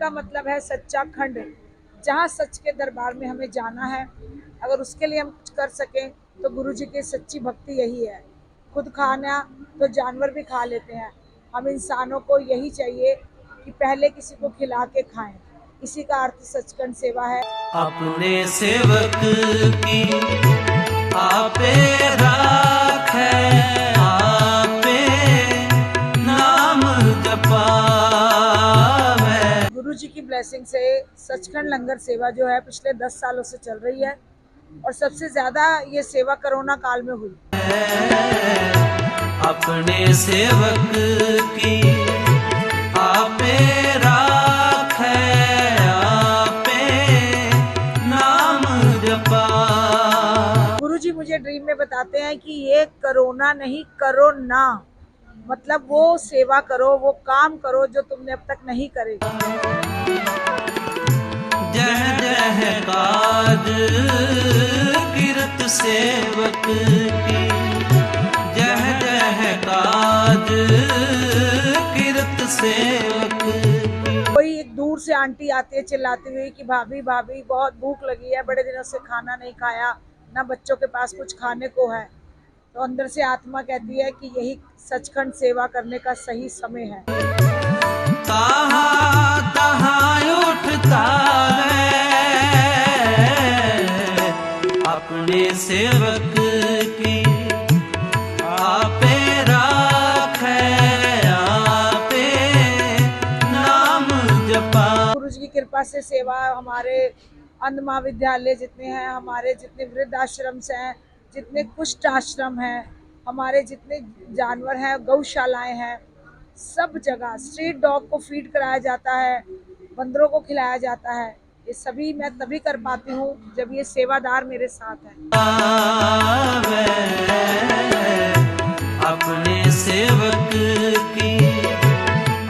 का मतलब है सच्चा खंड। जहाँ सच के दरबार में हमें जाना है, अगर उसके लिए हम कुछ कर सकें तो गुरु जी की सच्ची भक्ति यही है। खुद खाना तो जानवर भी खा लेते हैं, हम इंसानों को यही चाहिए कि पहले किसी को खिला के खाएं। इसी का अर्थ सचखंड सेवा है। अपने सेवक की आपे राखे, आपे नाम जपावे। गुरु जी की ब्लेसिंग से सचखंड लंगर सेवा जो है पिछले 10 सालों से चल रही है और सबसे ज्यादा ये सेवा कोरोना काल में हुई। अपने सेवक की आपे राखे, आपे नाम जपा। गुरु जी मुझे ड्रीम में बताते हैं कि ये कोरोना नहीं, करो ना, मतलब वो सेवा करो, वो काम करो जो तुमने अब तक नहीं करे। जह जह काज किरत सेवक की, जह जह काज किरत सेवक की। कोई एक दूर से आंटी आती है चिल्लाती हुई कि भाभी भाभी बहुत भूख लगी है, बड़े दिनों से खाना नहीं खाया, ना बच्चों के पास कुछ खाने को है। तो अंदर से आत्मा कहती है कि यही सचखंड सेवा करने का सही समय है। कहाँ कहाँ उठता है अपने सेवक की आपे राखे, आपे नाम जपा। गुरु जी की कृपा से सेवा हमारे अंध महाविद्यालय जितने हैं, हमारे जितने वृद्ध आश्रम हैं, जितने कुष्ठ आश्रम हैं, हमारे जितने जानवर हैं, गौशालाएं हैं, सब जगह स्ट्रीट डॉग को फीड कराया जाता है, बंदरों को खिलाया जाता है। ये सभी मैं तभी कर पाती हूँ जब ये सेवादार मेरे साथ हैं। अपने सेवक की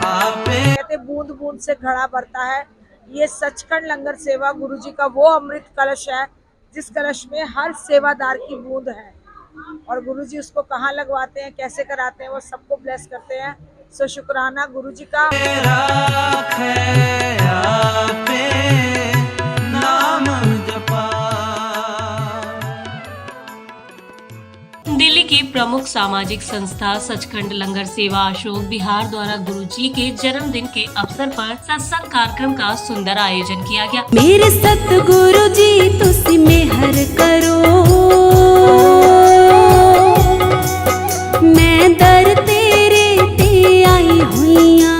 आपे। कहते बूंद बूंद से घड़ा भरता है। ये सचखंड लंगर सेवा गुरु जी का वो अमृत कलश है जिस कलश में हर सेवादार की बूंद है, और गुरु जी उसको कहाँ लगवाते हैं, कैसे कराते हैं, वो सबको ब्लेस करते हैं। सो शुक्राना गुरु जी का। दिल्ली की प्रमुख सामाजिक संस्था सचखंड लंगर सेवा अशोक विहार द्वारा गुरु जी के जन्मदिन के अवसर पर सत्संग कार्यक्रम का सुंदर आयोजन किया गया। मेरे सतगुरु जी तुसी मेहर करो, मैं दर तेरे ते आई हुईया,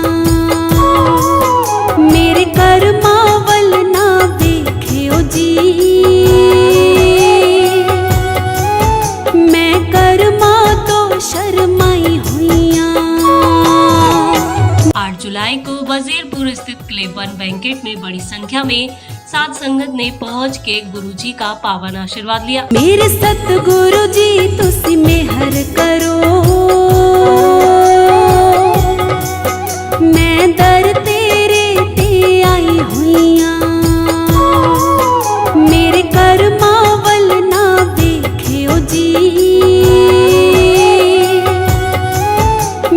मेरे कर्मा वल ना देखियो जी, मैं कर्मा तो शर्माई हुईया। 8 जुलाई को वजीरपुर स्थित क्लब 1 बैंकेट में बड़ी संख्या में साध संगत ने पहुंच के गुरु जी का पावन आशीर्वाद लिया। मेरे सतगुरु जी तुसी मेहर करो, मैं दर तेरे ते आई हुईया, मेरे कर्मा वल ना देखियो जी,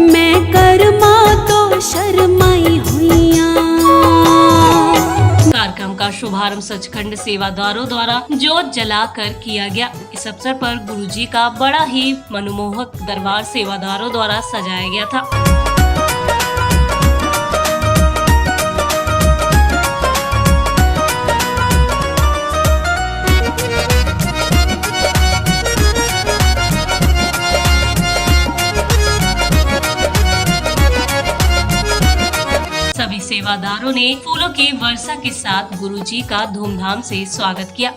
मैं कर्मा तो शर्माई हुईया। कार्यक्रम का शुभारंभ सचखंड सेवादारों द्वारा जोत जलाकर किया गया। इस अवसर पर गुरु जी का बड़ा ही मनमोहक दरबार सेवादारों द्वारा सजाया गया था। सभी सेवादारों ने फूलों की वर्षा के साथ गुरु जी का धूमधाम से स्वागत किया।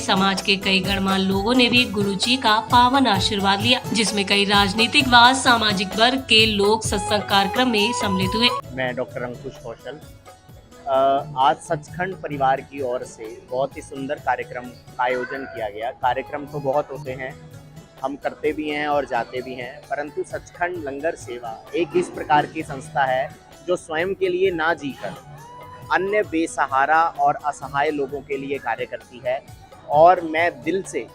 समाज के कई गणमान्य लोगों ने भी गुरुजी का पावन आशीर्वाद लिया, जिसमें कई राजनीतिक व सामाजिक वर्ग के लोग सत्संग कार्यक्रम में सम्मिलित हुए। मैं डॉक्टर अंकुश कौशल। आज सचखंड परिवार की ओर से बहुत ही सुंदर कार्यक्रम का आयोजन किया गया। कार्यक्रम तो बहुत होते हैं, हम करते भी हैं और जाते भी हैं, परंतु सचखंड लंगर सेवा एक इस प्रकार की संस्था है जो स्वयं के लिए ना जीकर अन्य बेसहारा और असहाय लोगों के लिए कार्य करती है। और मैं दिल से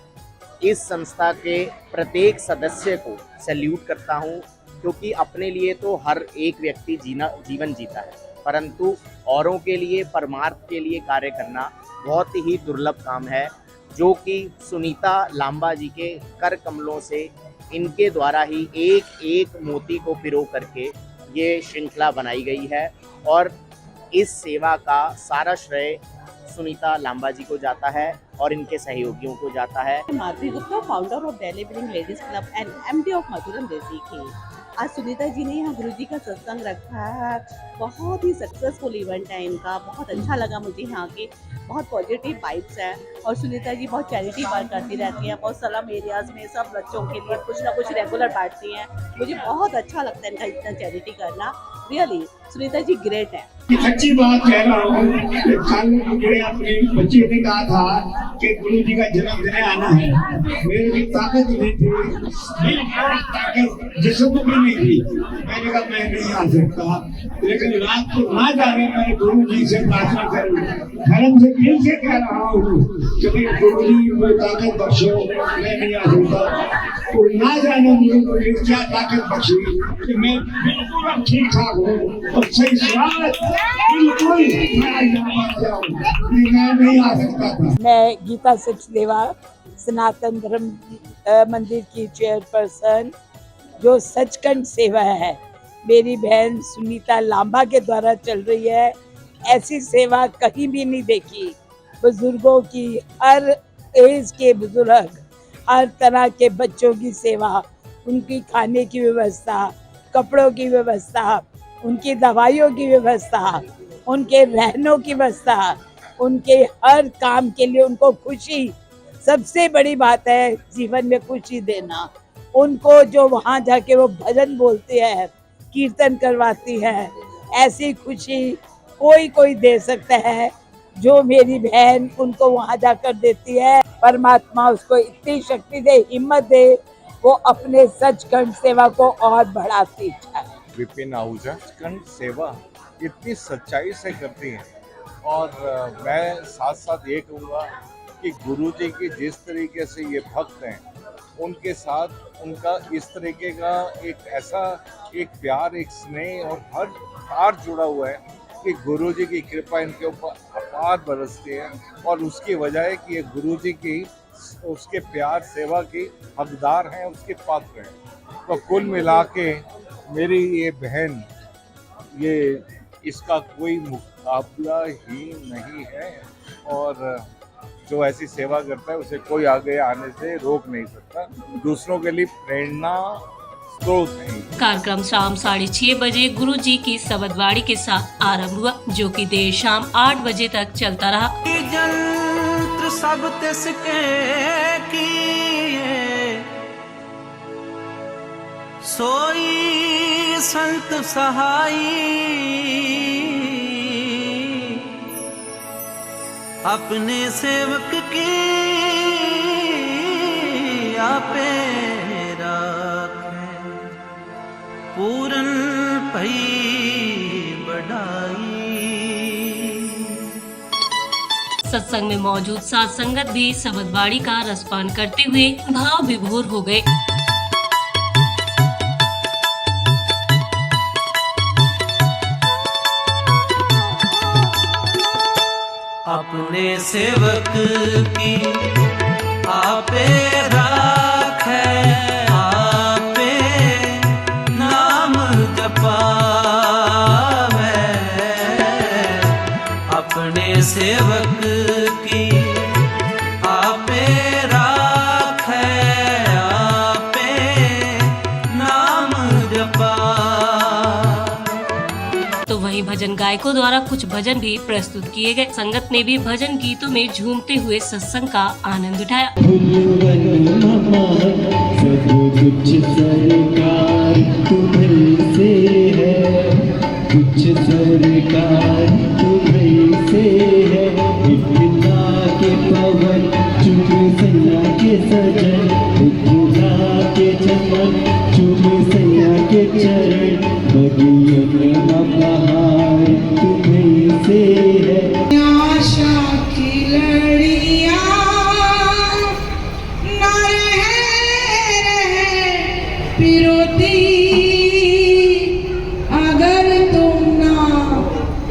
इस संस्था के प्रत्येक सदस्य को सैल्यूट करता हूं, क्योंकि अपने लिए तो हर एक व्यक्ति जीवन जीता है, परंतु औरों के लिए, परमार्थ के लिए कार्य करना बहुत ही दुर्लभ काम है, जो कि सुनीता लांबा जी के कर कमलों से, इनके द्वारा ही एक एक मोती को पिरो करके ये श्रृंखला बनाई गई है। और इस सेवा का सारा श्रेय सुनीता लांबा जी को जाता है और इनके सहयोगियों को जाता है। Madhuri Gupta, founder of Delhi willing ladies club and MD of Madhuram Desi. आज सुनीता जी ने यहाँ गुरुजी का सत्संग रखा है, बहुत ही सक्सेसफुल इवेंट है इनका। बहुत अच्छा लगा मुझे, यहाँ के बहुत पॉजिटिव वाइब्स है। और सुनीता जी बहुत चैरिटी वर्क करती रहती हैं, बहुत स्लम एरियाज में सब बच्चों के लिए कुछ ना कुछ रेगुलर बांटती हैं। मुझे बहुत अच्छा लगता है इनका इतना चैरिटी करना। रियली सुनीता जी ग्रेट है। सच्ची बात कह रहा हूँ, कल मुझे अपने बच्चे ने कहा था कि गुरु जी का जन्मदिन आना है। मेरे भी ताकत नहीं थी, ताकत जिस्म भी नहीं थी। मैंने कहा मैं नहीं आ सकता, लेकिन रात को ना जाने मैं गुरु जी से प्रार्थना करूँ, धर्म से दिल से कह रहा हूँ कि गुरु जी को ताकत बख्शो, मैं नहीं आ सकता। तो ना जाने मुझे क्या ताकत बख्शी कि मैं बिल्कुल ठीक ठाक हूँ और सही सलामत बिल्कुल मैं नहीं आ सकता था। मैं गीता सचदेवा, सनातन धर्म मंदिर की चेयरपर्सन, जो सचखंड सेवा है मेरी बहन सुनीता लांबा के द्वारा चल रही है। ऐसी सेवा कहीं भी नहीं देखी। बुजुर्गों की, हर एज के बुजुर्ग, हर तरह के बच्चों की सेवा, उनकी खाने की व्यवस्था, कपड़ों की व्यवस्था, उनकी दवाइयों की व्यवस्था, उनके रहनों की व्यवस्था, उनके हर काम के लिए उनको खुशी, सबसे बड़ी बात है जीवन में खुशी देना। उनको जो वहाँ जाके वो भजन बोलते हैं, कीर्तन करवाती है, ऐसी खुशी कोई दे सकता है जो मेरी बहन उनको वहाँ जाकर देती है। परमात्मा उसको इतनी शक्ति दे, हिम्मत दे, वो अपने सचखंड सेवा को और बढ़ाती जाए। विपिन आहूजा सचखंड सेवा इतनी सच्चाई से करती हैं, और मैं साथ साथ ये कहूँगा कि गुरु जी की जिस तरीके से ये भक्त हैं, उनके साथ उनका इस तरीके का एक ऐसा एक प्यार, एक स्नेह और हर तार जुड़ा हुआ है कि गुरु जी की कृपा इनके ऊपर अपार बरसती है। और उसकी वजह है कि ये गुरु जी की उसके प्यार सेवा की हकदार हैं, उसके पात्र हैं। तो कुल मिला के मेरी ये बहन, ये इसका कोई मुकाबला ही नहीं है, और जो ऐसी सेवा करता है उसे कोई आगे आने से रोक नहीं सकता, दूसरों के लिए प्रेरणा स्रोत है। कार्यक्रम शाम 6:30 बजे गुरु जी की शबदवाणी के साथ आरंभ हुआ, जो कि देर शाम 8 बजे तक चलता रहा। जंत्र सब तिसके किए, सोई संत सहाई, अपने सेवक की आपे राखे, पूरन भई बढ़ाई। सत्संग में मौजूद साध संगत भी शबदवाणी का रसपान करते हुए भाव विभोर हो गए। अपने सेवक की आपे राखे, आपे नाम जपावे, अपने सेवक की आपे राखे, आपे नाम जपा। तो वहीं भजन गायकों द्वारा कुछ भजन भी प्रस्तुत किए गए। संगत ने भी भजन गीतों में झूमते हुए सत्संग का आनंद उठाया। कुछ सरकार तुम्हें से है, इतना के पवन चुप सैया के सजन, इतना के चमन चुप सैया के चरण, बगियन बहार तुम्हें से है। आशा की लड़ियां न रहे पिरोती,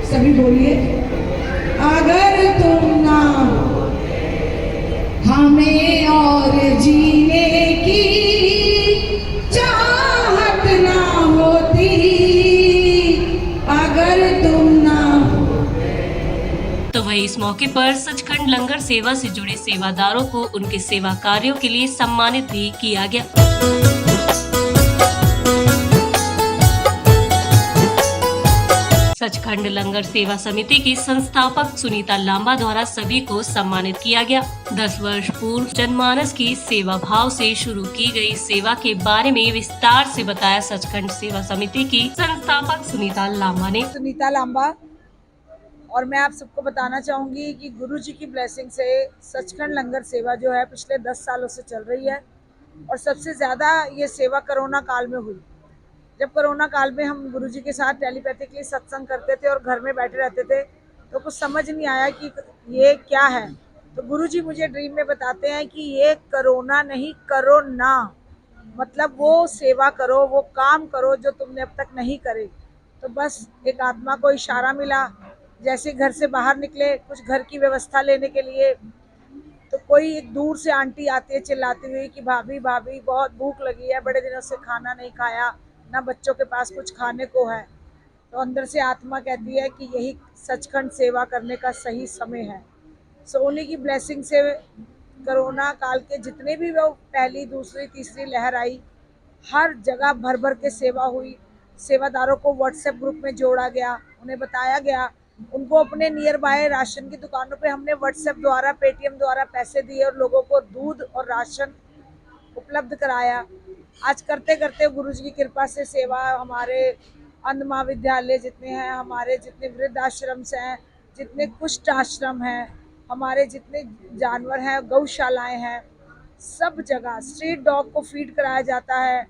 सभी बोलिए, अगर तुम ना हमें और जीने की चाहत ना होती, अगर तुम ना। तो वही इस मौके पर सचखंड लंगर सेवा से जुड़े सेवादारों को उनके सेवा कार्यों के लिए सम्मानित भी किया गया। सचखंड लंगर सेवा समिति की संस्थापक सुनीता लांबा द्वारा सभी को सम्मानित किया गया। 10 वर्ष पूर्व जनमानस की सेवा भाव से शुरू की गई सेवा के बारे में विस्तार से बताया सचखंड सेवा समिति की संस्थापक सुनीता लांबा ने। सुनीता लांबा, और मैं आप सबको बताना चाहूँगी कि गुरुजी की ब्लेसिंग से सचखंड लंगर सेवा जो है पिछले 10 सालों से चल रही है, और सबसे ज़्यादा ये सेवा कोरोना काल में हुई। जब कोरोना काल में हम गुरुजी के साथ टेलीपैथिकली सत्संग करते थे और घर में बैठे रहते थे, तो कुछ समझ नहीं आया कि ये क्या है। तो गुरुजी मुझे ड्रीम में बताते हैं कि ये कोरोना नहीं, करो ना, मतलब वो सेवा करो, वो काम करो जो तुमने अब तक नहीं करे। तो बस एक आत्मा को इशारा मिला, जैसे घर से बाहर निकले कुछ घर की व्यवस्था लेने के लिए, तो कोई एक दूर से आंटी आती है चिल्लाती हुई कि भाभी भाभी बहुत भूख लगी है, बड़े दिनों से खाना नहीं खाया, ना बच्चों के पास कुछ खाने को है। तो अंदर से आत्मा कहती है कि यही सचखंड सेवा करने का सही समय है। सो उन्हीं की ब्लेसिंग से कोरोना काल के जितने भी वो पहली, दूसरी, तीसरी लहर आई, हर जगह भर भर के सेवा हुई। सेवादारों को व्हाट्सएप ग्रुप में जोड़ा गया, उन्हें बताया गया, उनको अपने नियर बाय राशन की दुकानों पे हमने व्हाट्सएप द्वारा, पेटीएम द्वारा पैसे दिए और लोगों को दूध और राशन उपलब्ध कराया। आज करते करते गुरुजी की कृपा से सेवा, हमारे अंध महाविद्यालय जितने हैं, हमारे जितने वृद्ध आश्रम हैं, जितने कुष्ठ आश्रम हैं, हमारे जितने जानवर हैं, गौशालाएं हैं, सब जगह स्ट्रीट डॉग को फीड कराया जाता है,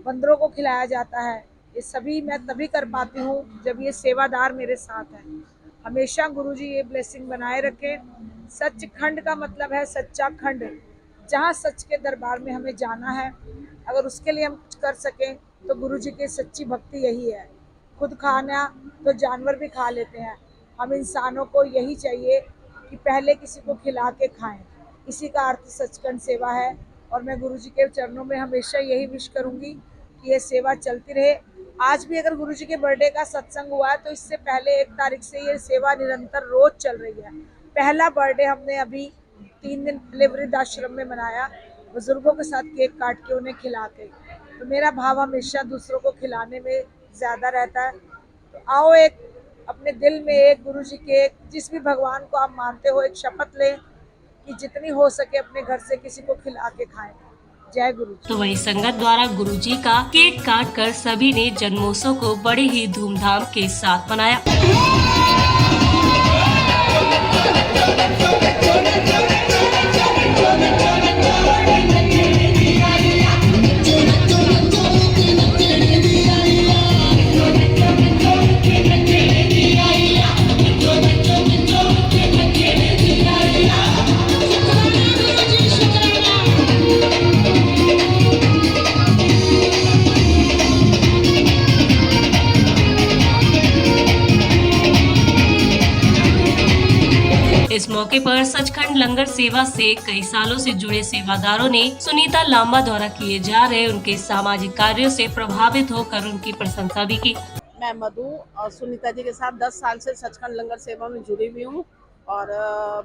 बंदरों को खिलाया जाता है। ये सभी मैं तभी कर पाती हूँ जब ये सेवादार मेरे साथ हैं। हमेशा गुरुजी ये ब्लेसिंग बनाए रखें। सचखंड का मतलब है सच्चा खंड, जहाँ सच के दरबार में हमें जाना है। अगर उसके लिए हम कुछ कर सकें तो गुरुजी की सच्ची भक्ति यही है। खुद खाना तो जानवर भी खा लेते हैं, हम इंसानों को यही चाहिए कि पहले किसी को खिला के खाएं। इसी का अर्थ सचखंड सेवा है, और मैं गुरुजी के चरणों में हमेशा यही विश करूंगी कि ये सेवा चलती रहे। आज भी अगर गुरुजी के बर्थडे का सत्संग हुआ है तो इससे पहले 1 तारीख से ये सेवा निरंतर रोज चल रही है। पहला बर्थडे हमने अभी 3 दिन पहले वृद्ध आश्रम में मनाया, बुजुर्गों के साथ केक काट के उन्हें खिला के। तो मेरा भाव हमेशा दूसरों को खिलाने में ज़्यादा रहता है। तो आओ एक अपने दिल में एक गुरुजी के, जिस भी भगवान को आप मानते हो, एक शपथ लें कि जितनी हो सके अपने घर से किसी को खिला के खाएं। जय गुरु। तो वही संगत द्वारा गुरुजी का केक काट कर सभी ने जन्मोत्सव को बड़े ही धूमधाम के साथ मनाया। इस मौके पर सचखंड लंगर सेवा से कई सालों से जुड़े सेवादारों ने सुनीता लांबा द्वारा किए जा रहे उनके सामाजिक कार्यों से प्रभावित होकर उनकी प्रशंसा भी की। मैं मधु और सुनीता जी के साथ 10 साल से सचखंड लंगर सेवा में जुड़ी हुई हूँ, और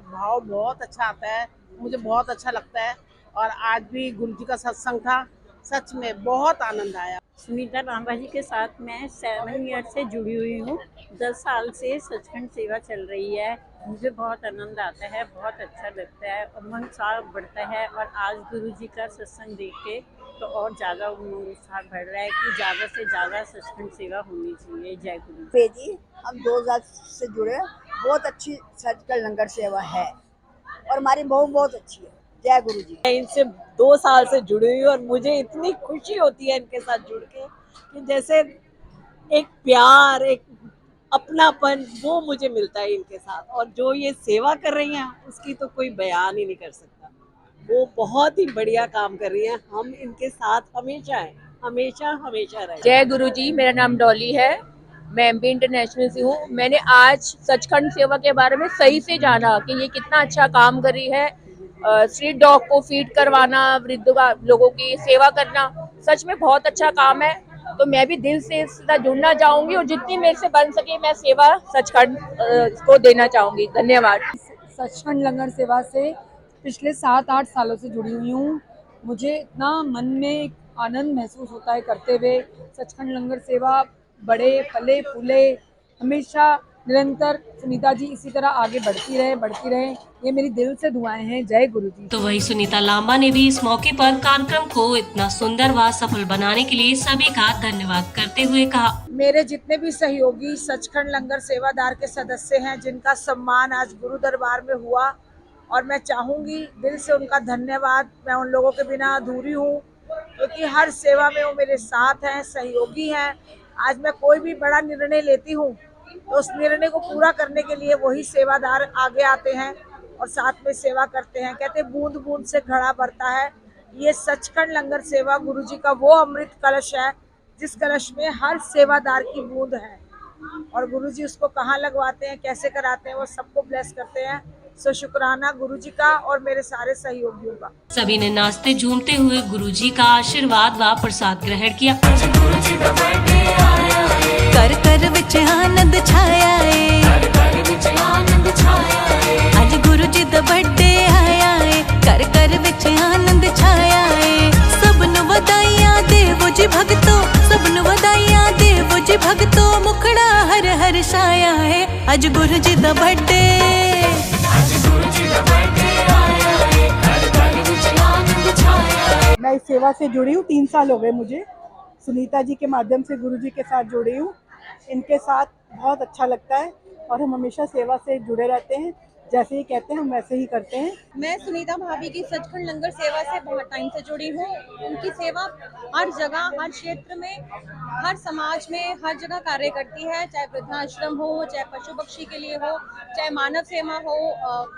भाव बहुत अच्छा आता है, मुझे बहुत अच्छा लगता है। और आज भी गुरु जी का सत्संग था, सच में बहुत आनंद आया। सुनीता लांबा जी के साथ मैं 7 ईयर से जुड़ी हुई हूँ। 10 साल से सचखंड सेवा चल रही है। मुझे बहुत आनंद आता है, बहुत अच्छा लगता है, उमंग उत्साह बढ़ता है। और आज गुरु जी का सत्संग देख के तो और ज़्यादा उमंग उत्साह बढ़ रहा है कि ज़्यादा से ज़्यादा सचखंड सेवा होनी चाहिए। जय गुरु जी। जी हम 2000 से जुड़े हैं। बहुत अच्छी सचखंड लंगर सेवा है और हमारी बहू बहुत अच्छी है। जय गुरु जी। मैं इनसे 2 साल से जुड़ी हुई हूँ और मुझे इतनी खुशी होती है इनके साथ जुड़ के कि जैसे एक प्यार, एक अपनापन वो मुझे मिलता है इनके साथ। और जो ये सेवा कर रही हैं उसकी तो कोई बयान ही नहीं कर सकता। वो बहुत ही बढ़िया काम कर रही हैं। हम इनके साथ हमेशा हैं, हमेशा हमेशा रहे। जय गुरु जी। मेरा नाम डॉली है, मैं एमपी इंटरनेशनल से हूँ। मैंने आज सचखंड सेवा के बारे में सही से जाना कि ये कितना अच्छा काम कर रही है। स्ट्रीट डॉग को फीड करवाना, वृद्ध लोगों की सेवा करना सच में बहुत अच्छा काम है। तो मैं भी दिल से इससे जुड़ना चाहूंगी और जितनी मेरे से बन सके मैं सेवा सचखंड को देना चाहूंगी। धन्यवाद। सचखंड लंगर सेवा से पिछले 7-8 सालों से जुड़ी हुई हूँ। मुझे इतना मन में एक आनंद महसूस होता है करते हुए। सचखंड लंगर सेवा बड़े फले फूले, हमेशा निरंतर सुनीता जी इसी तरह आगे बढ़ती रहे, ये मेरी दिल से दुआएं हैं। जय गुरु जी। तो वही सुनीता लांबा ने भी इस मौके पर कार्यक्रम को इतना सुंदर व सफल बनाने के लिए सभी का धन्यवाद करते हुए कहा, मेरे जितने भी सहयोगी सचखंड लंगर सेवादार के सदस्य हैं जिनका सम्मान आज गुरु दरबार में हुआ, और मैं चाहूँगी दिल से उनका धन्यवाद। मैं उन लोगों के बिना अधूरी हूँ क्योंकि हर सेवा में वो मेरे साथ हैं, सहयोगी हैं। आज मैं कोई भी बड़ा निर्णय लेती हूँ तो उस निर्णय को पूरा करने के लिए वही सेवादार आगे आते हैं और साथ में सेवा करते हैं। कहते बूंद बूंद से घड़ा भरता है। ये सचखंड लंगर सेवा गुरु जी का वो अमृत कलश है जिस कलश में हर सेवादार की बूंद है, और गुरु जी उसको कहाँ लगवाते हैं, कैसे कराते हैं, वो सबको ब्लेस करते हैं। सो शुक्राना गुरु जी का और मेरे सारे सहयोगियों का। सभी ने नाचते झूमते हुए गुरु जी का आशीर्वाद व प्रसाद ग्रहण किया। कर कर विच आनंद छाया है, आज गुरु जी दा बर्थडे आया है। कर कर विच आनंद छाया है, सबनु वधाइयां देवो जी भगतो, सबनु वधाइयां देवो जी भगतो। मुखड़ा हर हर छाया है, आज गुरु जी दा बर्थडे, मैं इस सेवा से जुड़ी हूँ। 3 साल हो गए मुझे। सुनीता जी के माध्यम से गुरु जी के साथ जुड़ी हूँ। इनके साथ बहुत अच्छा लगता है और हम हमेशा सेवा से जुड़े रहते हैं। जैसे ही कहते हैं हम वैसे ही करते हैं। मैं सुनीता भाभी की सचखंड लंगर सेवा से बहुत टाइम से जुड़ी हूँ। उनकी सेवा हर जगह, हर क्षेत्र में, हर समाज में, हर जगह कार्य करती है। चाहे वृद्धाश्रम हो, चाहे पशु पक्षी के लिए हो, चाहे मानव सेवा हो,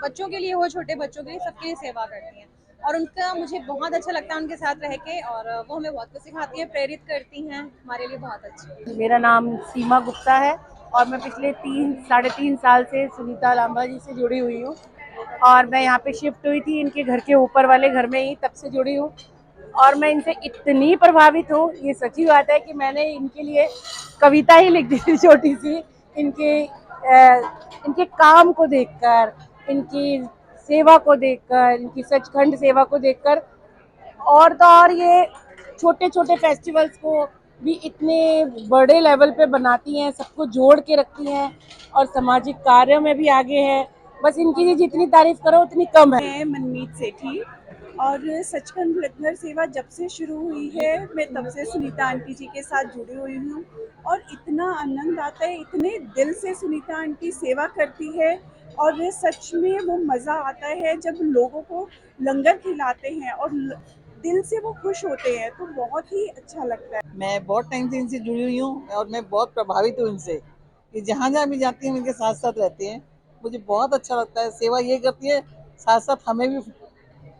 बच्चों के लिए हो, छोटे बच्चों के लिए, सबके लिए सेवा करती हैं। और उनका मुझे बहुत अच्छा लगता है उनके साथ रह के, और वो हमें बहुत कुछ सिखाती हैं, प्रेरित करती हैं, हमारे लिए बहुत अच्छी। मेरा नाम सीमा गुप्ता है और मैं पिछले 3-3.5 साल से सुनीता लांबा जी से जुड़ी हुई हूँ। और मैं यहाँ पे शिफ्ट हुई थी इनके घर के ऊपर वाले घर में ही, तब से जुड़ी हूँ। और मैं इनसे इतनी प्रभावित हूँ, ये सच्ची बात है कि मैंने इनके लिए कविता ही लिख दी थी छोटी सी। इनके काम को देखकर, इनकी सेवा को देखकर, इनकी सचखंड सेवा को देखकर, और तो और ये छोटे छोटे फेस्टिवल्स को भी इतने बड़े लेवल पे बनाती हैं, सबको जोड़ के रखती हैं और सामाजिक कार्यों में भी आगे है। बस इनकी जितनी तारीफ करो उतनी कम है। मैं मनमीत सेठी, और सचखंड लंगर सेवा जब से शुरू हुई है मैं तब से सुनीता आंटी जी के साथ जुड़ी हुई हूँ, और इतना आनंद आता है, इतने दिल से सुनीता आंटी सेवा करती है। और सच में वो मज़ा आता है जब लोगों को लंगर खिलाते हैं और दिल से वो खुश होते हैं, तो बहुत ही अच्छा लगता है। मैं बहुत टाइम से इनसे जुड़ी हुई हूँ और मैं बहुत प्रभावित हूँ इनसे कि जहाँ जहाँ भी जाती हैं इनके साथ साथ रहते हैं। मुझे बहुत अच्छा लगता है। सेवा ये करती है, साथ साथ हमें भी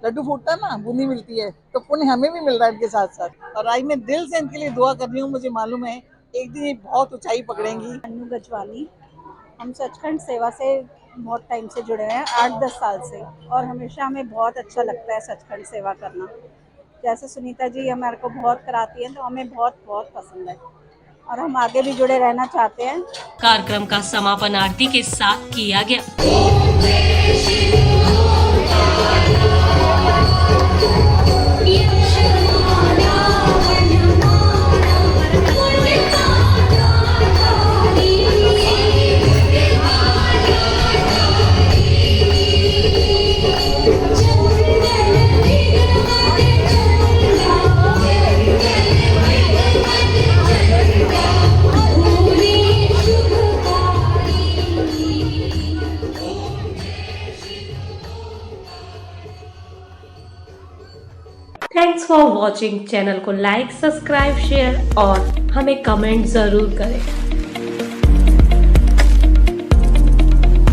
लड्डू फूटता है ना, बूंदी मिलती है, तो पुण्य हमें भी मिल रहा है इनके साथ साथ। और आज मैं दिल से इनके लिए दुआ कर रही हूँ। मुझे मालूम है एक दिन ये बहुत ऊंचाई पकड़ेंगी। अनु गजवानी, हम सचखंड सेवा से बहुत टाइम से जुड़े हैं, 8-10 साल से, और हमेशा हमें बहुत अच्छा लगता है सचखंड सेवा करना। जैसे सुनीता जी हमारे को बहुत कराती हैं तो हमें बहुत बहुत पसंद है और हम आगे भी जुड़े रहना चाहते हैं। कार्यक्रम का समापन आरती के साथ किया गया। Thanks for watching. चैनल को लाइक, सब्सक्राइब, शेयर और हमें कमेंट जरूर करें।